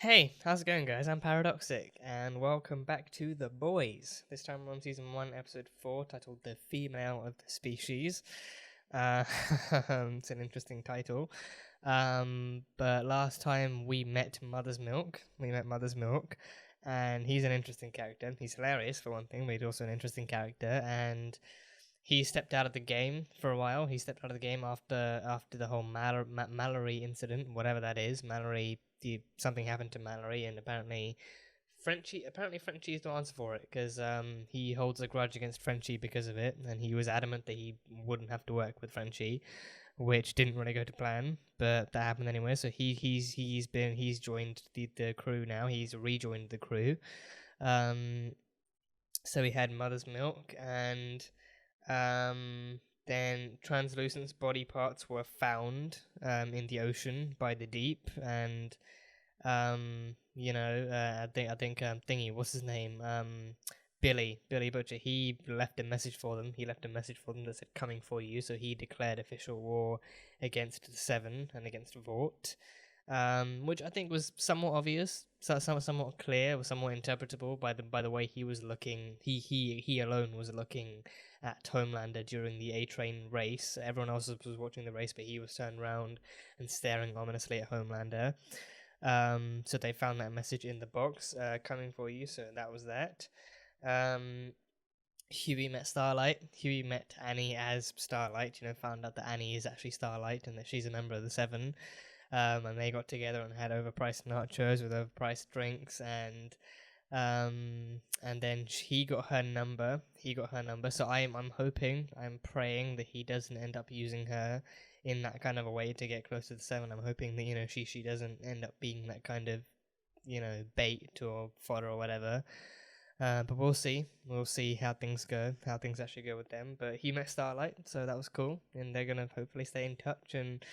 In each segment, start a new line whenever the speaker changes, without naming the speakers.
Hey, how's it going, guys? I'm Paradoxic, and welcome back to The Boys. This time we're on Season 1, Episode 4, titled The Female of the Species. It's an interesting title. But last time we met Mother's Milk. And he's an interesting character. He's hilarious, for one thing, but he's also an interesting character, and he stepped out of the game for a while. He stepped out of the game after the whole Mallory incident, whatever that is. Something happened to Mallory, and apparently Frenchie is the answer for it, because he holds a grudge against Frenchie because of it, and he was adamant that he wouldn't have to work with Frenchie, which didn't really go to plan, but that happened anyway. So he's joined the crew now. He's rejoined the crew. So we had Mother's Milk, and then Translucent's body parts were found in the ocean by the deep, and I think Thingy, what's his name? Billy Butcher. He left a message for them. That said, "Coming for you." So he declared official war against the Seven and against Vought. Which I think was somewhat obvious, somewhat clear, was somewhat interpretable by the way he was looking. He alone was looking at Homelander during the A-Train race. Everyone else was watching the race, but he was turned around and staring ominously at Homelander. So they found that message in the box, "Coming for you." So that was that. Huey met Starlight. Huey met Annie as Starlight. Found out that Annie is actually Starlight and that she's a member of the Seven. And they got together and had overpriced nachos with overpriced drinks, and then he got her number. So I'm praying that he doesn't end up using her in that kind of a way to get close to the Seven. I'm hoping that she doesn't end up being that kind of bait or fodder or whatever. But we'll see. We'll see how things actually go with them. But he met Starlight, so that was cool, and they're gonna hopefully stay in touch and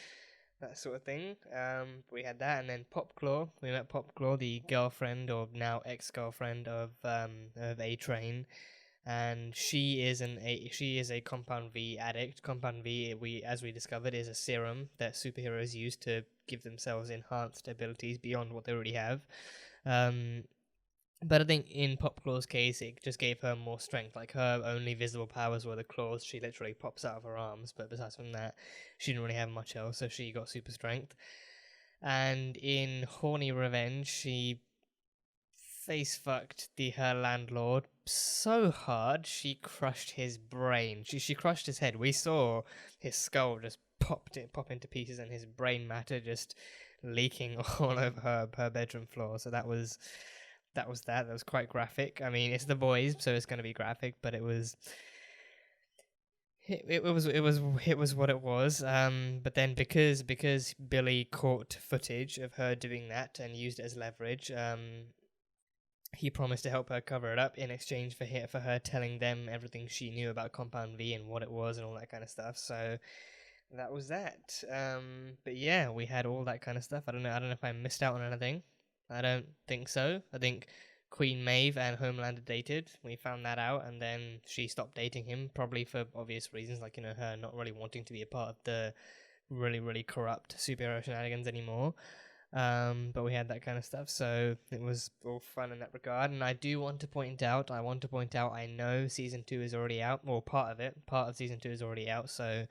that sort of thing. We had that, and then Popclaw. We met Popclaw, the girlfriend, or now ex-girlfriend of A-Train, and she is a Compound V addict. Compound V, as we discovered, is a serum that superheroes use to give themselves enhanced abilities beyond what they already have. But I think in Popclaw's case, it just gave her more strength. Like, her only visible powers were the claws. She literally pops out of her arms, but besides from that, she didn't really have much else, so she got super strength. And in Horny Revenge, she face-fucked her landlord so hard, she crushed his brain. She crushed his head. We saw his skull just pop into pieces, and his brain matter just leaking all over her bedroom floor. So that was quite graphic. I mean, it's The Boys, so it's going to be graphic, but it was what it was. But then because Billy caught footage of her doing that and used it as leverage, he promised to help her cover it up in exchange for her telling them everything she knew about Compound V and what it was and all that kind of stuff. So that was that. But yeah, we had all that kind of stuff. I don't know if I missed out on anything. I don't think so. I think Queen Maeve and Homelander dated. We found that out, and then she stopped dating him, probably for obvious reasons, like, her not really wanting to be a part of the really, really corrupt superhero shenanigans anymore. But we had that kind of stuff, so it was all fun in that regard. And I want to point out, I know Season 2 is already out, or part of Season 2 is already out, so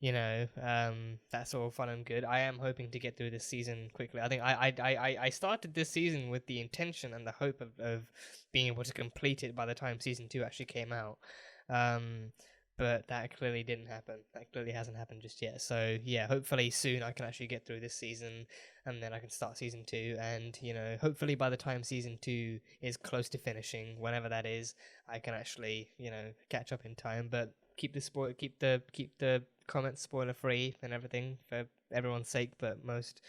that's all fun and good. I am hoping to get through this season quickly. I think I started this season with the intention and the hope of being able to complete it by the time Season 2 actually came out. But that clearly didn't happen. That clearly hasn't happened just yet. So yeah, hopefully soon I can actually get through this season, and then I can start Season 2, and hopefully by the time Season 2 is close to finishing, whenever that is, I can actually catch up in time. But keep the comments spoiler free and everything for everyone's sake, but most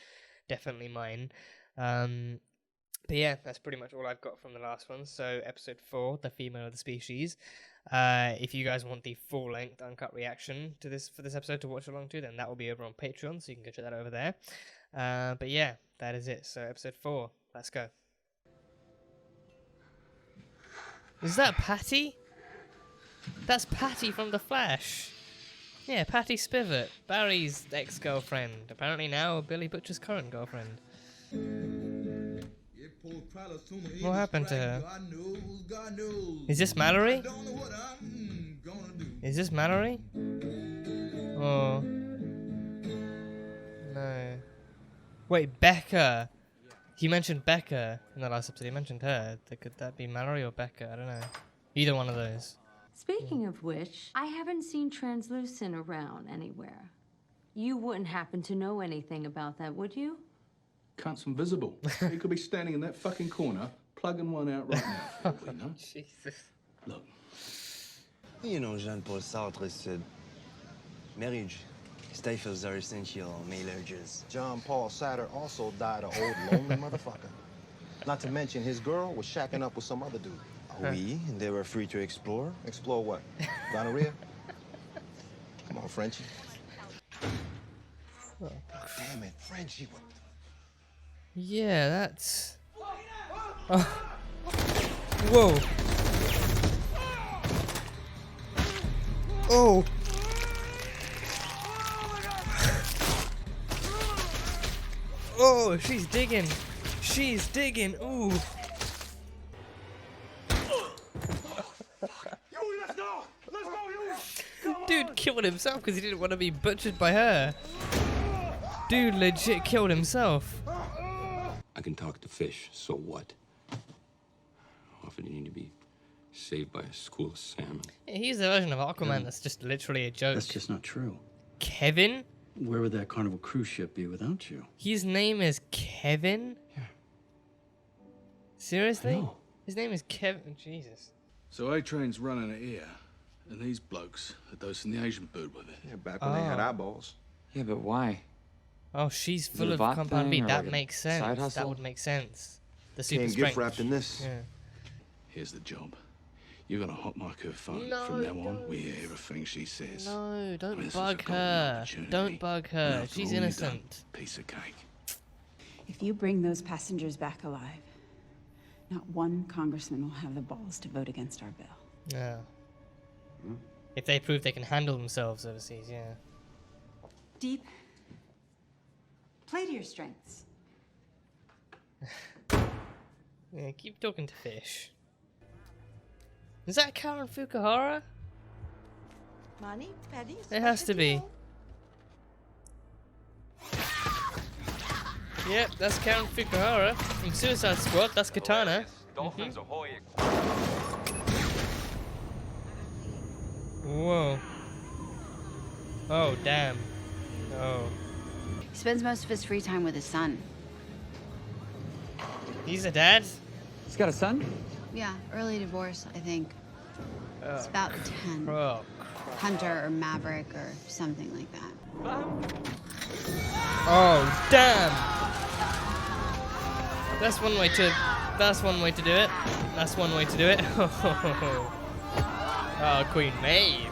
definitely mine. But yeah, that's pretty much all I've got from the last one. So Episode 4, The Female of the Species. If you guys want the full-length uncut reaction to this episode to watch along to, then that will be over on Patreon, so you can go check that over there. But yeah, that is it. So Episode 4, let's go. Is that Patty? That's Patty from The Flash. Yeah, Patty Spivot, Barry's ex-girlfriend. Apparently now Billy Butcher's current girlfriend. What happened to her? Is this Mallory? Is this Mallory? Oh. No. Wait, Becca! He mentioned Becca in the last episode. He mentioned her. Could that be Mallory or Becca? I don't know. Either one of those.
Speaking of which, I haven't seen Translucent around anywhere. You wouldn't happen to know anything about that, would you?
Cunt's invisible. He could be standing in that fucking corner, plugging one out right now. We know.
Jesus.
Look.
You know, Jean-Paul Sartre said, marriage, stifles our essential male urges.
John Paul Sartre also died an old lonely motherfucker. Not to mention his girl was shacking up with some other dude.
Oui, they were free to explore.
Explore what? Gonorrhea? Come on, Frenchie.
Oh.
Damn it, Frenchie. What the...
Yeah, that's... Oh. Whoa. Oh. Oh, she's digging. She's digging. Ooh. Dude killed himself because he didn't want to be butchered by her. Dude legit killed himself.
I can talk to fish, so what? Often you need to be saved by a school of salmon.
Yeah, he's the version of Aquaman that's just literally a joke.
That's just not true.
Kevin?
Where would that Carnival cruise ship be without you?
His name is Kevin?
Yeah.
Seriously?
I know.
His name is Kevin. Jesus.
So A-Train's running it here, and these blokes are dosing the Asian bird with it.
Yeah, back when they had eyeballs.
Yeah, but why?
Oh, she's
it
full
a
of
bot
compound B.
thing or
That
like a
makes
side
sense. That
hustle?
would make sense. The super
Can't
strength.
gift wrapped in this.
Yeah.
Here's the job. You're gonna hotmark her phone.
No,
From now on,
don't.
we hear everything she says.
No, don't
This is
bug
a golden
her.
opportunity.
Don't bug
And
her.
after
She's
all you've
innocent.
done, piece of cake.
If you bring those passengers back alive, not one congressman will have the balls to vote against our bill.
Yeah. If they prove they can handle themselves overseas, yeah.
Deep. Play to your strengths.
Yeah, keep talking to fish. Is that Karen Fukuhara? It has to be. Yep, that's Karen Fukuhara. From Suicide Squad, that's Katana. Whoa. Oh, damn. Oh.
He spends most of his free time with his son.
He's a dad?
He's got a son?
Yeah, early divorce, I think. It's about 10.
Oh.
Hunter or Maverick or something like that.
Oh, damn! That's one way to do it. That's one way to do it. Oh, Queen Maeve.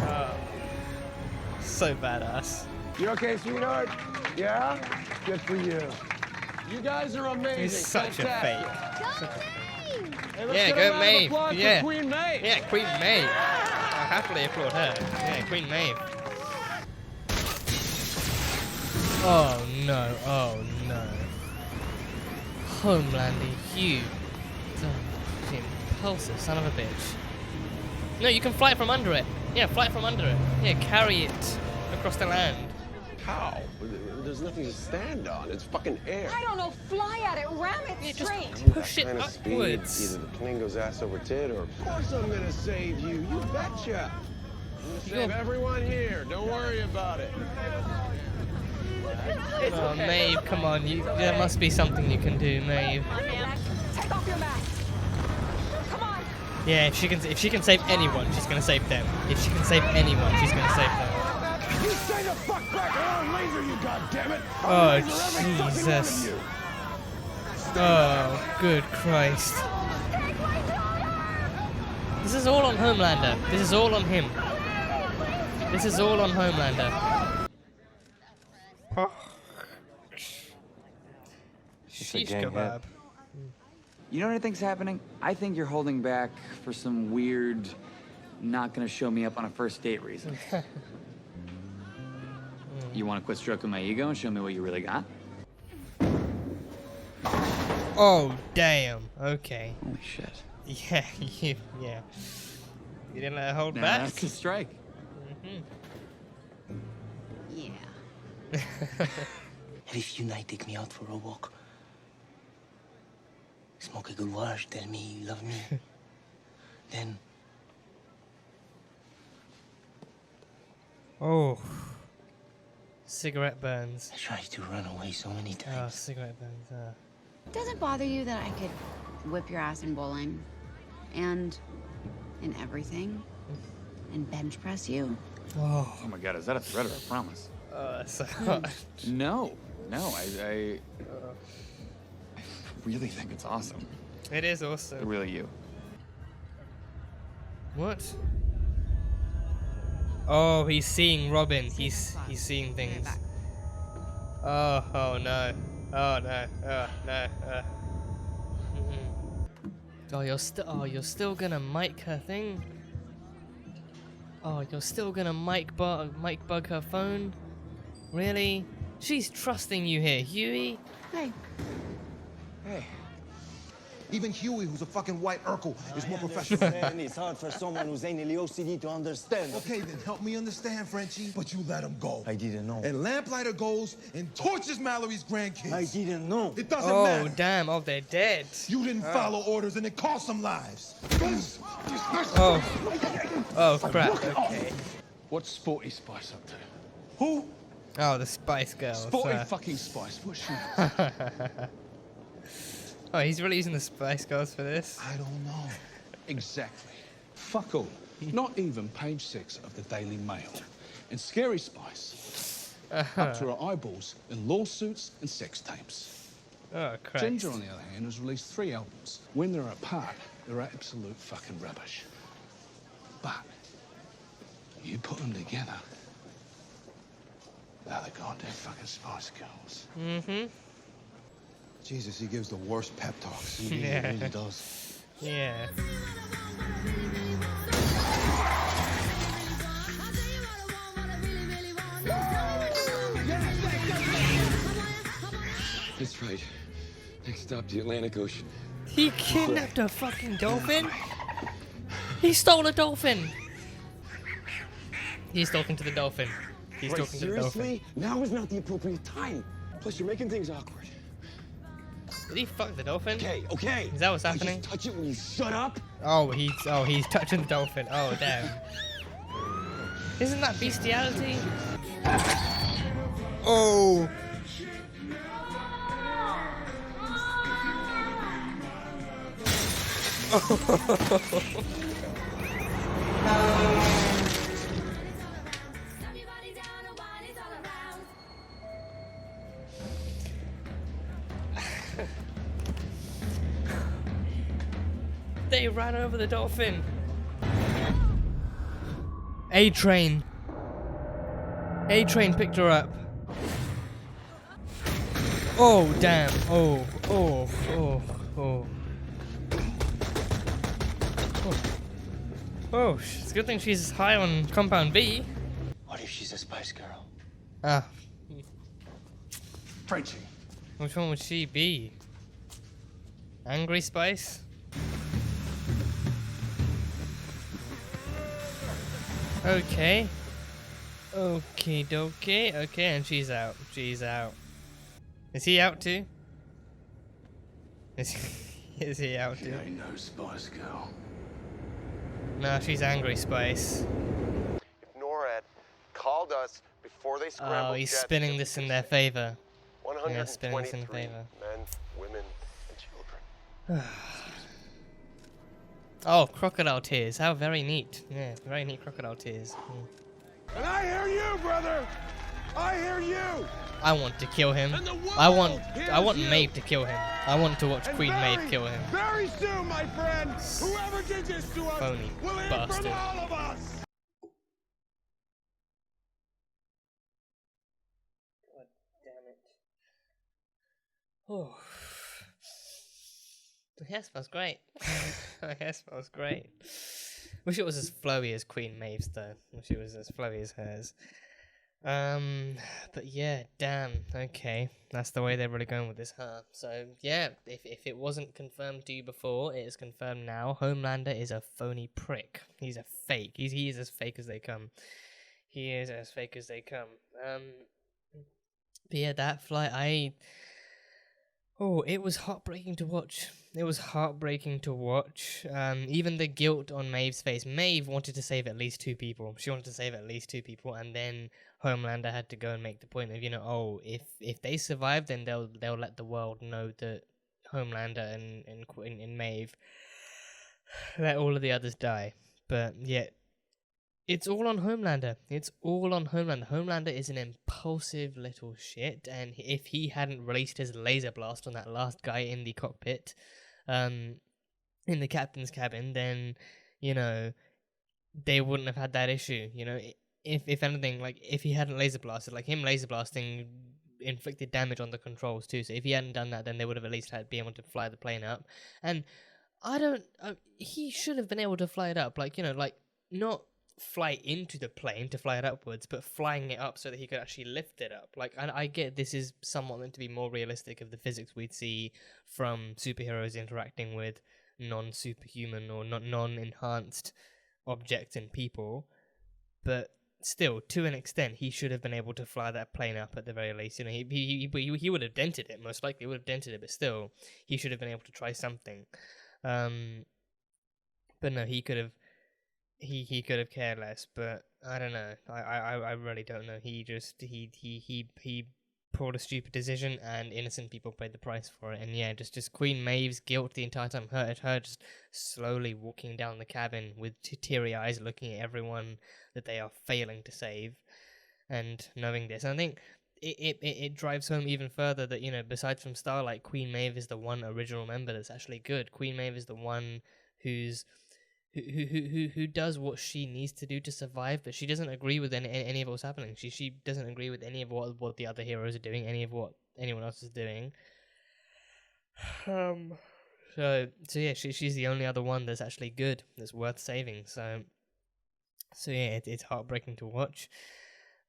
Oh. So badass.
You okay, sweetheart? Yeah? Good for you. You guys are amazing.
He's such a fake.
Hey,
Yeah, go Maeve. Yeah.
Queen Maeve.
Yeah, Queen Maeve. I'll happily applaud her. Yeah, Queen Maeve. Oh no, oh no. Homelander, you impulsive son of a bitch. No, you can fly it from under it. Yeah, fly it from under it. Yeah, carry it across the land.
How? There's nothing to stand on. It's fucking air.
I don't know, fly at it, ram it
Yeah, just
straight.
push it
Kind of speed,
upwards.
either the plane goes ass over tit or... Of course I'm gonna save you. You betcha. I'm gonna save everyone here. Don't worry about it.
Oh, Maeve, come on. There must be something you can do, Maeve.
Take off your mask. Come on.
Yeah, if she can save anyone, she's gonna save them. If she can save anyone, she's gonna save them.
You stay the fuck back or I'll laser you, goddammit!
Oh, Jesus. Oh, good Christ. This is all on Homelander. This is all on him. This is all on Homelander. Sheesh kebab.
You know what I think's happening? I think you're holding back for some weird, not gonna show me up on a first date reason. You want to quit stroking my ego and show me what you really got?
Oh, damn. Okay.
Holy shit.
Yeah, yeah. You didn't let her hold
Nah,
back?
that's a strike.
Yeah.
And if you night take me out for a walk, smoke a good wash, tell me you love me, then
Oh. Cigarette burns.
I tried to run away so many
Oh,
times.
cigarette burns.
Does it bother you that I could whip your ass in bowling and in everything and bench press you?
Oh.
Oh my god, is that a threat or a promise?
That's so hot.
No, I really think it's awesome.
It is awesome.
Really you.
What? Oh, he's seeing Robin. He's seeing things. Oh no. Oh no. Oh no. Oh, you're still gonna mic her thing? Oh, you're still gonna mic bug her phone? Really? She's trusting you here, Huey.
Hey.
Hey. Even Huey, who's a fucking white Urkel, is more professional.
And it's hard for someone who's anally OCD to understand.
Okay, then help me understand, Frenchie. But you let him go.
I didn't know.
And Lamplighter goes and tortures Mallory's grandkids.
I didn't know.
It doesn't
Oh
matter.
damn! Oh, they're dead.
You didn't follow orders and it cost some lives.
Oh. Oh crap. Okay.
What's Sporty Spice up to?
Who?
Oh, the Spice Girls.
Sporty fucking Spice. What's she?
Oh, he's really using the Spice Girls for this?
I don't know.
Exactly. Fuck all. Not even page 6 of the Daily Mail. And Scary Spice, up to her eyeballs in lawsuits and sex tapes.
Oh, Christ.
Ginger, on the other hand, has released 3 albums. When they're apart, they're absolute fucking rubbish. But you put them together, they're the goddamn fucking Spice Girls.
Mm-hmm.
Jesus, he gives the worst pep talks.
He really,
Yeah.
really does.
Yeah.
That's right. Next stop, the Atlantic Ocean.
He kidnapped a fucking dolphin? He stole a dolphin! He's talking to the dolphin. He's
Right,
talking to the dolphin.
seriously? Now is not the appropriate time. Plus, you're making things awkward.
Did he fuck the dolphin?
Okay, okay.
Is that what's
I
happening?
just touch it when you shut up.
Oh, he's touching the dolphin. Oh, damn. Isn't that bestiality? Oh. They ran over the dolphin. A-Train. A-Train picked her up. Oh, damn. Oh, oh, oh, oh. Oh, it's a good thing she's high on Compound B.
What if she's a Spice Girl?
Ah,
Frenchie.
which one would she be? Angry Spice? Okay. Okie dokie. Okay, and she's out. She's out. Is he out too? Is he out
She
too?
ain't no Spice Girl.
No, she's Angry Spice.
If NORAD called us before they scrambled
Oh, he's
jets
spinning
to
this in their favor.
123
Yeah, spinning this in favor.
men, women, and children.
Oh, crocodile tears. How very neat. Yeah, very neat crocodile tears.
And I hear you, brother. I hear you.
I want to kill him.
And the
I
world
want
hears you.
Maeve to kill him. I want to watch
And
Queen
very,
Maeve kill him.
Very soon, my friend, whoever did this to us
Phony
will hear
bastard.
from all of us.
God damn it. Oh. The hair smells great. The hair smells great. Wish it was as flowy as Queen Maeve's though. Wish it was as flowy as hers. But yeah, damn. Okay, that's the way they're really going with this, huh? So yeah, if it wasn't confirmed to you before, it is confirmed now. Homelander is a phony prick. He's a fake. He is as fake as they come. He is as fake as they come. But yeah, that flight, oh, it was heartbreaking to watch. It was heartbreaking to watch. Even the guilt on Maeve's face. Maeve wanted to save at least 2 people. She wanted to save at least 2 people, and then Homelander had to go and make the point of, oh, if they survive, then they'll let the world know that Homelander and Maeve let all of the others die. But yet, it's all on Homelander. It's all on Homelander. Homelander is an impulsive little shit, and if he hadn't released his laser blast on that last guy in the cockpit, in the captain's cabin, then, they wouldn't have had that issue. If anything, like, if he hadn't laser blasted, like, him laser blasting inflicted damage on the controls too, so if he hadn't done that, then they would have at least been able to fly the plane up. And he should have been able to fly it up, like, not fly into the plane to fly it upwards, but flying it up so that he could actually lift it up. Like, I get this is somewhat meant to be more realistic of the physics we'd see from superheroes interacting with non-superhuman or non-enhanced objects and people, but still, to an extent, he should have been able to fly that plane up at the very least. He would have dented it, most likely would have dented it, but still, he should have been able to try something. But no, he could have. He could have cared less, but I don't know. I really don't know. He pulled a stupid decision, and innocent people paid the price for it. And yeah, just Queen Maeve's guilt the entire time hurt her, just slowly walking down the cabin with teary eyes, looking at everyone that they are failing to save, and knowing this. And I think it drives home even further that, besides from Starlight, Queen Maeve is the one original member that's actually good. Queen Maeve is the one who does what she needs to do to survive, but she doesn't agree with any of what's happening. She doesn't agree with any of what the other heroes are doing, any of what anyone else is doing. So yeah, she's the only other one that's actually good, that's worth saving. So yeah, it's heartbreaking to watch.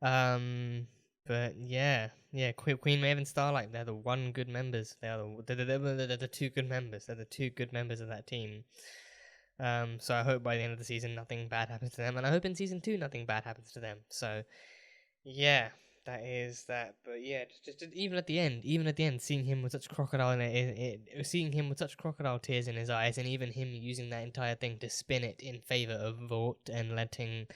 But yeah, Queen Maeve and Starlight, they're the one good members. They're the 2 good members. They're the 2 good members of that team. So I hope by the end of the season nothing bad happens to them, and I hope in season 2 nothing bad happens to them. So yeah, that is that. But yeah, just even at the end, seeing him with such seeing him with such crocodile tears in his eyes, and even him using that entire thing to spin it in favor of Vought and letting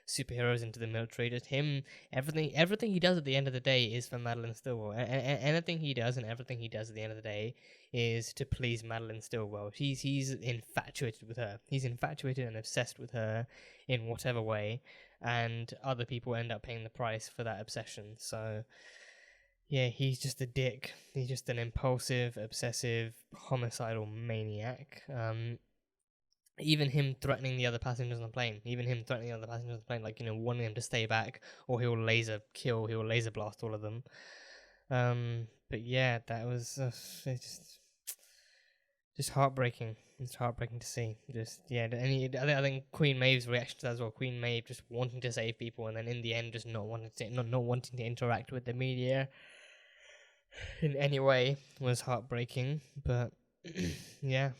superheroes into the military, just him, everything he does at the end of the day is for Madeline Stillwell. Anything he does and everything he does at the end of the day is to please Madeline Stillwell. He's infatuated with her. He's infatuated and obsessed with her in whatever way, and other people end up paying the price for that obsession. So yeah, he's just a dick. He's just an impulsive, obsessive, homicidal maniac. Even him threatening the other passengers on the plane, like, wanting them to stay back, or he'll laser blast all of them. But yeah, that was just heartbreaking. It's heartbreaking to see. I think Queen Maeve's reaction to that as well. Queen Maeve just wanting to save people, and then in the end, just not wanting to interact with the media in any way was heartbreaking. But yeah.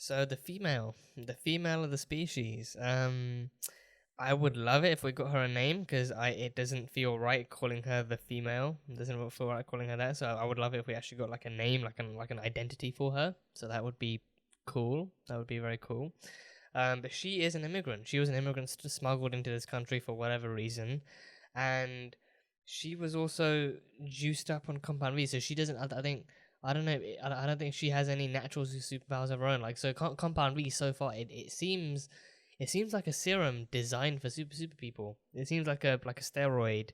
So the female of the species. I would love it if we got her a name, because it doesn't feel right calling her the female. It doesn't feel right calling her that. So I would love it if we actually got like a name, like an identity for her. So that would be cool. That would be very cool. But she is an immigrant. She was an immigrant smuggled into this country for whatever reason, and she was also juiced up on Compound V. So she doesn't. I don't know. I don't think she has any natural superpowers of her own. Like, so Compound V so far, it seems like a serum designed for super people. It seems like a steroid,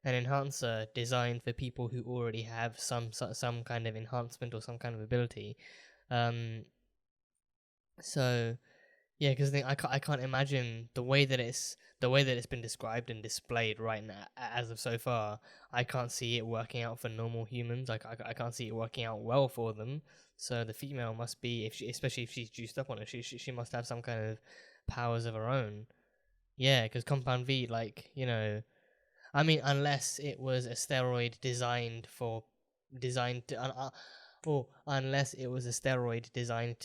an enhancer designed for people who already have some kind of enhancement or some kind of ability. So yeah, because I can't imagine the way that it's been described and displayed right now as of so far. I can't see it working out for normal humans. I can't see it working out well for them. So the female must be, especially if she's juiced up on it, she must have some kind of powers of her own. Yeah, because Compound V, like, I mean, unless it was a steroid designed to, or unless it was a steroid designed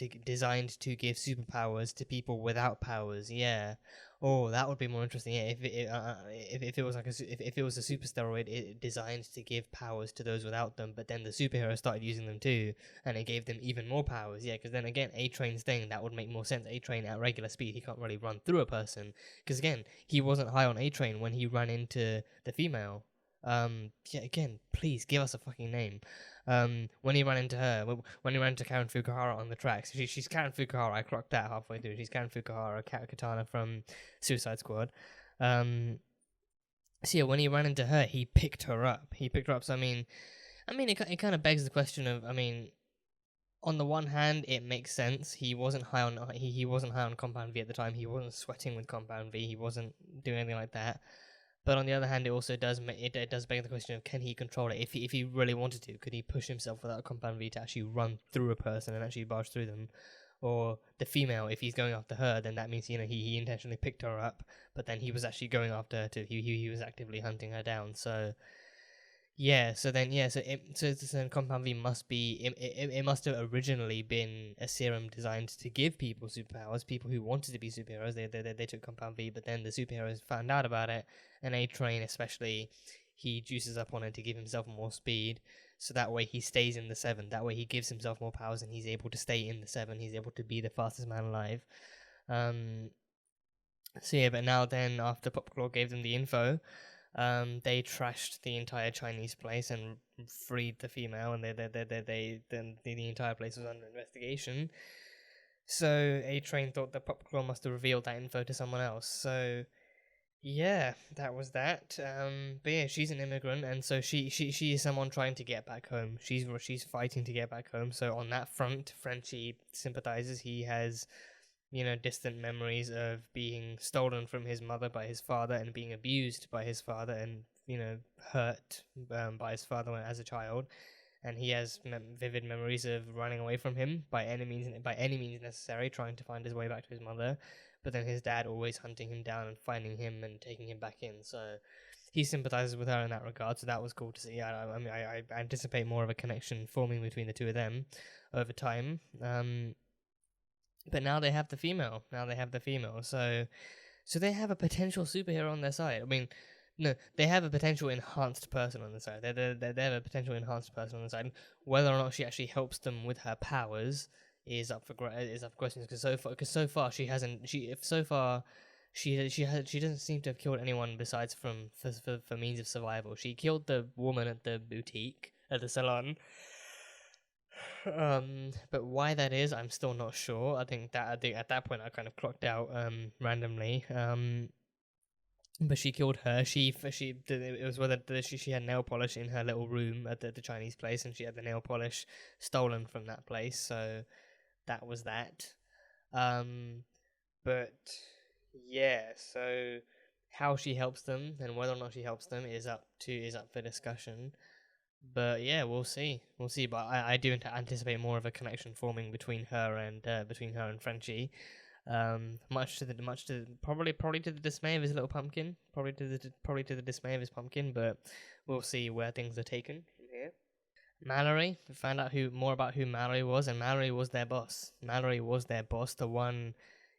to give superpowers to people without powers. Yeah. Oh, that would be more interesting. Yeah, if it was like if it was a super steroid designed to give powers to those without them, but then the superheroes started using them too, and it gave them even more powers. Yeah, because then again, A-Train's thing, that would make more sense. A-Train at regular speed, he can't really run through a person, because again, he wasn't high on A-Train when he ran into the female. Yeah, again, please give us a fucking name. When he ran into her, when he ran into Karen Fukuhara on the tracks, she's Karen Fukuhara. I clocked that halfway through. She's Karen Fukuhara, Katana from Suicide Squad. So yeah, when he ran into her, he picked her up. So I mean, it kind of begs the question of, I mean, on the one hand, it makes sense. He wasn't high on he wasn't high on Compound V at the time. He wasn't sweating with Compound V. He wasn't doing anything like that. But on the other hand, it also does it does beg the question of, can he control it? If he really wanted to, could he push himself without Compound V to actually run through a person and actually barge through them? Or the female, if he's going after her, then that means, he intentionally picked her up, but then he was actually going after her too. He was actively hunting her down. So yeah, so then Compound V must be it must have originally been a serum designed to give people superpowers, people who wanted to be superheroes. They took Compound V, but then the superheroes found out about it, and A-Train especially, he juices up on it to give himself more speed, so that way he stays in the 7. That way he gives himself more powers, and he's able to stay in the 7. He's able to be the fastest man alive. So yeah, but now then, after Popclaw gave them the info, they trashed the entire Chinese place and freed the female, and the entire place was under investigation. So A-Train thought that Popclaw must have revealed that info to someone else. So yeah, that was that. But yeah, she's an immigrant, and so she is someone trying to get back home. She's fighting to get back home. So on that front, Frenchie sympathizes. He has, distant memories of being stolen from his mother by his father, and being abused by his father, and hurt by his father as a child. And he has vivid memories of running away from him by any means necessary, trying to find his way back to his mother. But then his dad always hunting him down and finding him and taking him back in. So he sympathizes with her in that regard. So that was cool to see. I anticipate more of a connection forming between the two of them over time. But now they have the female. So they have a potential superhero on their side. I mean, no, they have a potential enhanced person on the side. They have a potential enhanced person on the side. Whether or not she actually helps them with her powers is up for questions. Because so far she hasn't. She doesn't seem to have killed anyone besides for means of survival. She killed the woman at the boutique, at the salon. But why that is, I'm still not sure. I think at that point I kind of clocked out randomly. But she killed her. It was whether she had nail polish in her little room at the Chinese place, and she had the nail polish stolen from that place. So that was that. But yeah, so how she helps them and whether or not she helps them is up for discussion. But yeah, we'll see. But I do anticipate more of a connection forming between her and Frenchie. Much to the probably to the dismay of his little pumpkin. Probably to the dismay of his pumpkin. But we'll see where things are taken from here. Mallory, we found out more about who Mallory was, and Mallory was their boss. The one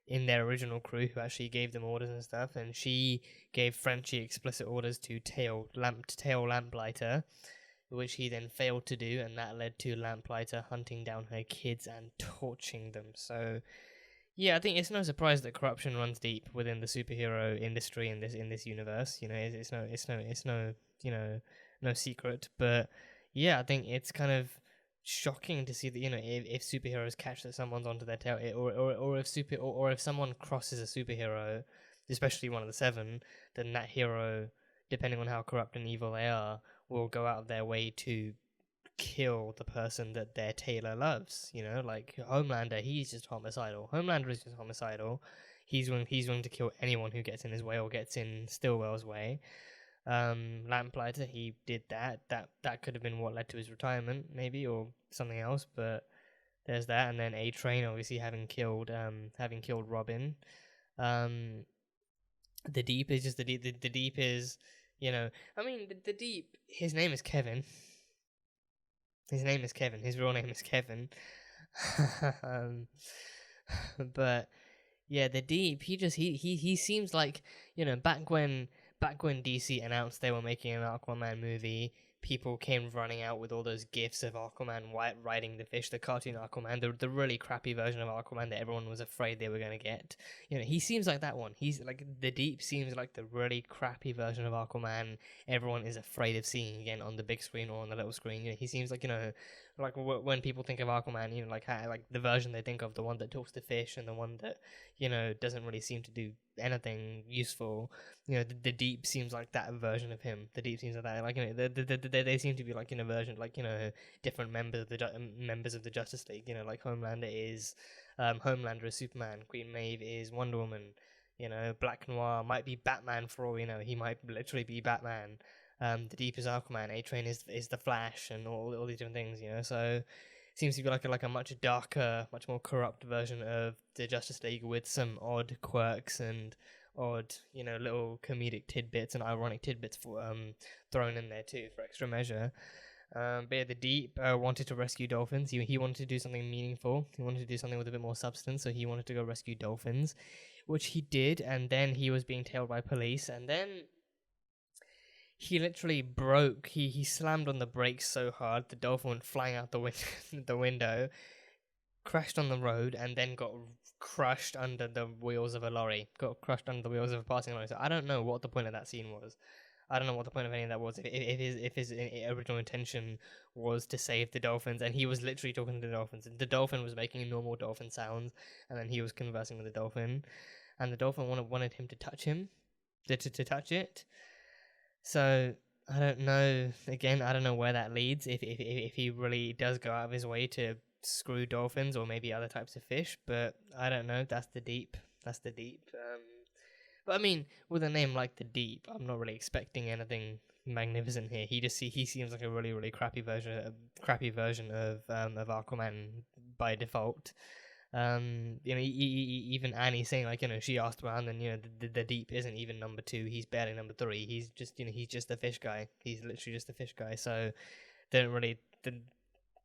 in their original crew who actually gave them orders and stuff, and she gave Frenchie explicit orders to tail Lamplighter, which he then failed to do, and that led to Lamplighter hunting down her kids and torching them. So yeah, I think it's no surprise that corruption runs deep within the superhero industry in this universe. It's no secret. But yeah, I think it's kind of shocking to see that if superheroes catch that someone's onto their tail, or if someone crosses a superhero, especially one of the 7, then that hero, depending on how corrupt and evil they are, will go out of their way to kill the person that their tailor loves. Like Homelander, he's just homicidal. He's willing to kill anyone who gets in his way or gets in Stillwell's way. Lamplighter, he did that. That could have been what led to his retirement, maybe, or something else. But there's that, and then A-Train, obviously having killed Robin. The Deep is just the Deep is You know, I mean, the Deep. His name is Kevin. His name is Kevin. His real name is Kevin. But yeah, the Deep. He seems like, you know, back when DC announced they were making an Aquaman movie, people came running out with all those gifs of Aquaman riding the fish, the cartoon Aquaman, the really crappy version of Aquaman that everyone was afraid they were going to get. You know, he seems like that one. He's like, the Deep seems like the really crappy version of Aquaman everyone is afraid of seeing again on the big screen or on the little screen. You know, he seems like, you know, like when people think of Aquaman, you know, like like the version they think of, the one that talks to fish and the one that, you know, doesn't really seem to do anything useful. You know, the Deep seems like that version of him. The Deep seems like that. Like, you know, they seem to be like, in a version, like, you know, different members of the Justice League. You know, like Homelander is Superman, Queen Maeve is Wonder Woman. You know, Black Noir might be Batman for all we know. He might literally be Batman. The Deep is Aquaman. A-Train is the Flash, and all these different things. You know, so seems to be like a much darker, much more corrupt version of the Justice League with some odd quirks and odd, you know, little comedic tidbits and ironic tidbits for thrown in there too for extra measure. But yeah, the Deep wanted to rescue dolphins. He wanted to do something meaningful. He wanted to do something with a bit more substance, so he wanted to go rescue dolphins, which he did, and then he was being tailed by police, and then he literally broke. He slammed on the brakes so hard, the dolphin went flying out the window, crashed on the road, and then got crushed under the wheels of a lorry. Got crushed under the wheels of a passing lorry. So I don't know what the point of that scene was. I don't know what the point of any of that was. If his original intention was to save the dolphins, and he was literally talking to the dolphins, the dolphin was making normal dolphin sounds, and then he was conversing with the dolphin, and the dolphin wanted him to touch him, to touch it. So I don't know. Again, I don't know where that leads. If he really does go out of his way to screw dolphins or maybe other types of fish, but I don't know. That's the Deep. But I mean, with a name like the Deep, I'm not really expecting anything magnificent here. He seems like a really crappy version of Aquaman by default. You know, even Annie saying, like, you know, she asked around, and, you know, the Deep isn't even number 2. He's barely number 3. He's just, you know, he's just a fish guy. He's literally just a fish guy. So they don't really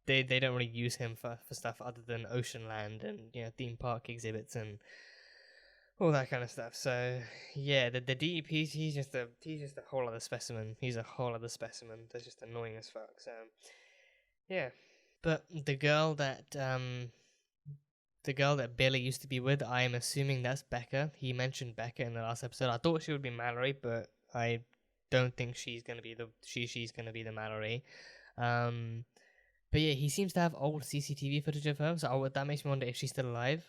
they don't really use him for stuff other than Oceanland and, you know, theme park exhibits and all that kind of stuff. So yeah, the Deep, he's just a whole other specimen. He's a whole other specimen. That's just annoying as fuck. So yeah, but the girl that Billy used to be with, I am assuming that's Becca. He mentioned Becca in the last episode. I thought she would be Mallory, but I don't think she's gonna be the Mallory. But yeah, he seems to have old CCTV footage of her, so that makes me wonder if she's still alive.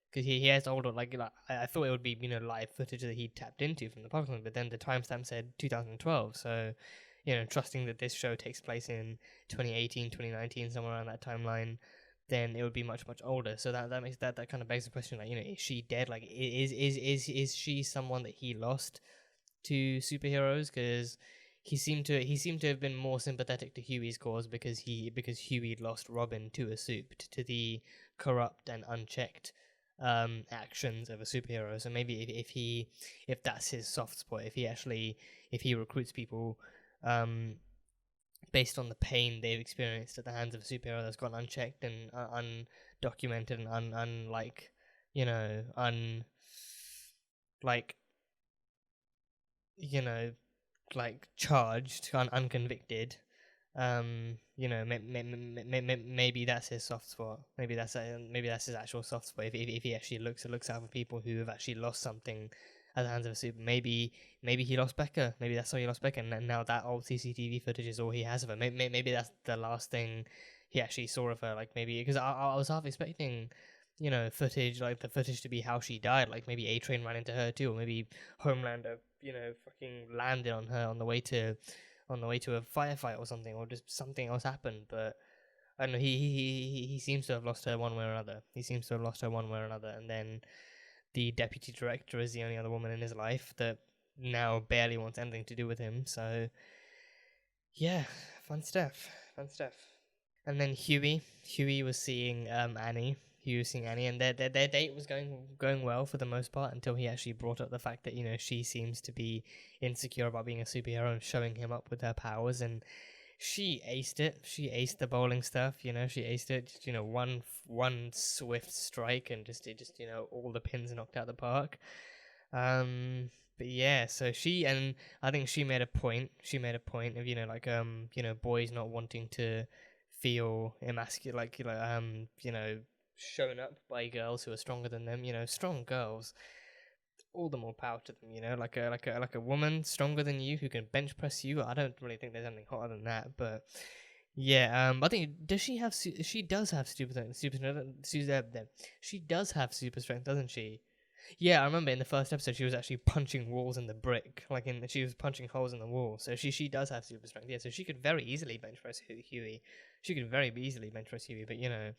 Because he has older, like I thought it would be, you know, live footage that he tapped into from the podcast, but then the timestamp said 2012. So, you know, trusting that this show takes place in 2018, 2019, somewhere around that timeline, then it would be much older. So that makes that kind of begs the question, like, you know, is she dead? Like, is she someone that he lost to superheroes? Because he seemed to have been more sympathetic to Huey's cause because Huey lost Robin to a soup, to the corrupt and unchecked actions of a superhero. So maybe if that's his soft spot, if he recruits people based on the pain they've experienced at the hands of a superhero that's gone unchecked and undocumented and unlike, you know, like charged, unconvicted, you know, maybe that's his soft spot. Maybe that's his actual soft spot. If he actually looks out for people who have actually lost something at the hands of a super. Maybe he lost Becca. Maybe that's how he lost Becca, and now that old CCTV footage is all he has of her. Maybe that's the last thing he actually saw of her. Like, maybe because I was half expecting, you know, footage, like the footage to be how she died. Like, maybe A-Train ran into her too, or maybe Homelander, you know, fucking landed on her on the way to a firefight or something, or just something else happened. But I don't know. He seems to have lost her one way or another. And then the deputy director is the only other woman in his life that now barely wants anything to do with him. So yeah, fun stuff. And then Huey was seeing Annie. he was seeing Annie, and their date was going well for the most part until he actually brought up the fact that, you know, she seems to be insecure about being a superhero and showing him up with her powers, and she aced it. She aced the bowling stuff, you know. She aced it. Just, you know, one swift strike and just you know, all the pins knocked out the park. But yeah, so I think she made a point. She made a point of, you know, like you know, boys not wanting to feel emasculated, like, you know, shown up by girls who are stronger than them. You know, strong girls, all the more power to them. You know, like a woman stronger than you who can bench press you. I don't really think there's anything hotter than that, but yeah. I think she does have super strength. She does have super strength, doesn't she? Yeah, I remember in the first episode she was actually punching walls in the brick, she was punching holes in the wall. So she does have super strength. Yeah, so she could very easily bench press Huey. She could very easily bench press Huey, but you know,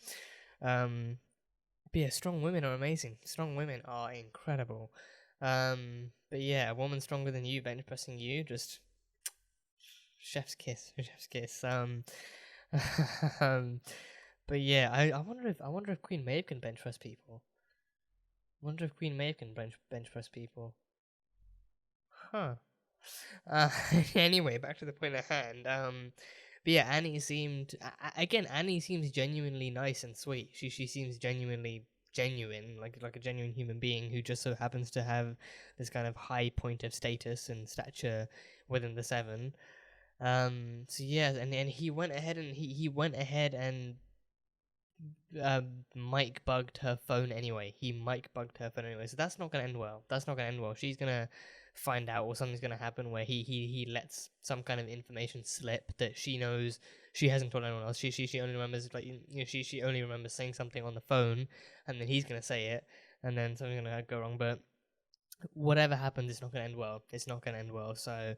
but yeah, strong women are amazing. Strong women are incredible. But yeah, a woman stronger than you bench pressing you, just chef's kiss. But yeah, I wonder if Queen Maeve can bench press people. Wonder if Queen Maeve can bench press people. Huh. Anyway, back to the point at hand. But yeah, Annie seemed Annie seems genuinely nice and sweet. She seems genuinely genuine, like a genuine human being who just so happens to have this kind of high point of status and stature within the Seven. So yeah, and he went ahead and Mike bugged her phone anyway. So that's not gonna end well. She's gonna find out, or something's gonna happen where he lets some kind of information slip that she knows she hasn't told anyone else. She only remembers, like, you know, she only remembers saying something on the phone, and then he's gonna say it, and then something's gonna go wrong. But whatever happens, it's not gonna end well. So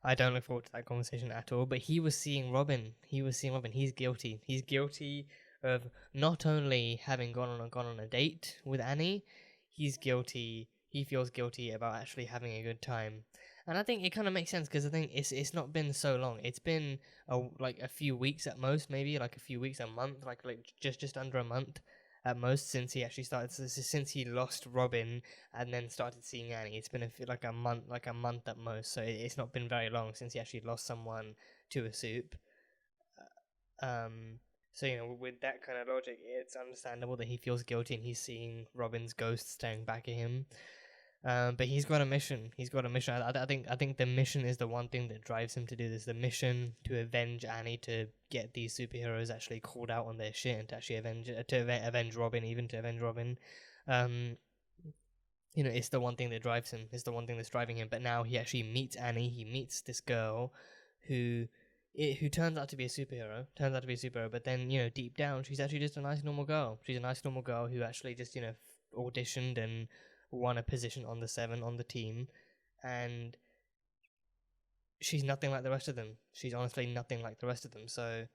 I don't look forward to that conversation at all. But he was seeing Robin. He's guilty of not only having gone on a date with Annie, he feels guilty about actually having a good time. And I think it kind of makes sense, because I think it's not been so long. It's been a few weeks at most, maybe like a few weeks, a month, like just under a month at most, since he lost Robin and then started seeing Annie. It's been a month at most. So it's not been very long since he actually lost someone to a soup. So, you know, with that kind of logic, it's understandable that he feels guilty and he's seeing Robin's ghost staring back at him. But he's got a mission. I think the mission is the one thing that drives him to do this. The mission to avenge Annie, to get these superheroes actually called out on their shit, and to actually avenge Robin. You know, it's the one thing that drives him. It's the one thing that's driving him. But now he actually meets Annie. He meets this girl who turns out to be a superhero. But then, you know, deep down, she's actually just a nice normal girl. She's a nice normal girl who actually just, you know, auditioned and won a position on the Seven, on the team, and she's nothing like the rest of them. She's honestly nothing like the rest of them. So,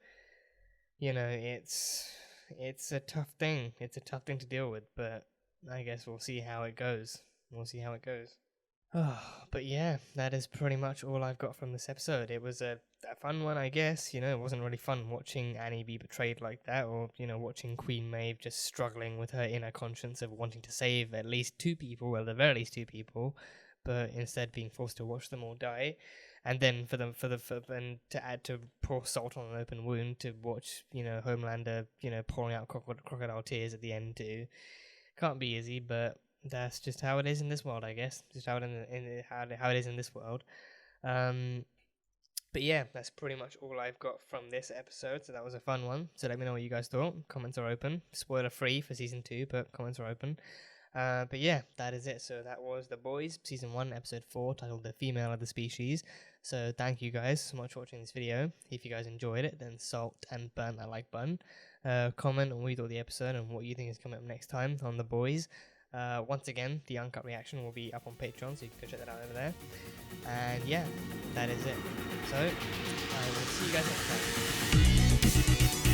you know, it's a tough thing. It's a tough thing to deal with, but I guess we'll see how it goes. But yeah, that is pretty much all I've got from this episode. It was a fun one, I guess. You know, it wasn't really fun watching Annie be betrayed like that, or, you know, watching Queen Maeve just struggling with her inner conscience of wanting to save at least two people, well, the very least two people, but instead being forced to watch them all die. And then for them to add to pour salt on an open wound, to watch, you know, Homelander, you know, pouring out crocodile tears at the end too. Can't be easy, but that's just how it is in this world, I guess. Just how it is in this world. But yeah, that's pretty much all I've got from this episode. So that was a fun one. So let me know what you guys thought. Comments are open. Spoiler free for season 2, but comments are open. But yeah, that is it. So that was The Boys, season 1, episode 4, titled The Female of the Species. So thank you guys so much for watching this video. If you guys enjoyed it, then salt and burn that like button. Comment on what you thought of the episode and what you think is coming up next time on The Boys. Once again, the uncut reaction will be up on Patreon, so you can go check that out over there. And yeah, that is it. So I will see you guys next time.